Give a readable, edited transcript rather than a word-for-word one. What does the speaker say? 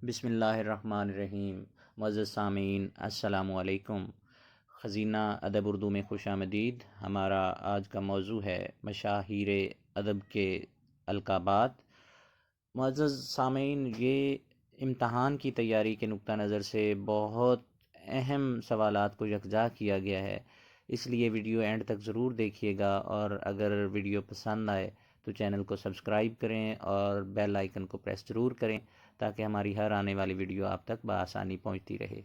बिस्मिल्लाहिर्रहमानिर्रहीम। मुअज़्ज़ज़ सामीन अस्सलामु अलैकुम। ख़ज़ीना अदब उर्दू में खुशामदीद। हमारा आज का मौजू है मशाहिर अदब के अलक़ाबात। मुअज़्ज़ज़ सामीन, ये इम्तहान की तैयारी के नुक्ता नज़र से बहुत अहम सवालात को यकजा किया गया है, इसलिए वीडियो एंड तक ज़रूर देखिएगा। और अगर वीडियो पसंद आए तो चैनल को सब्सक्राइब करें और बेल आइकन को प्रेस ज़रूर करें ताकि हमारी हर आने वाली वीडियो आप तक बआसानी पहुंचती रहे।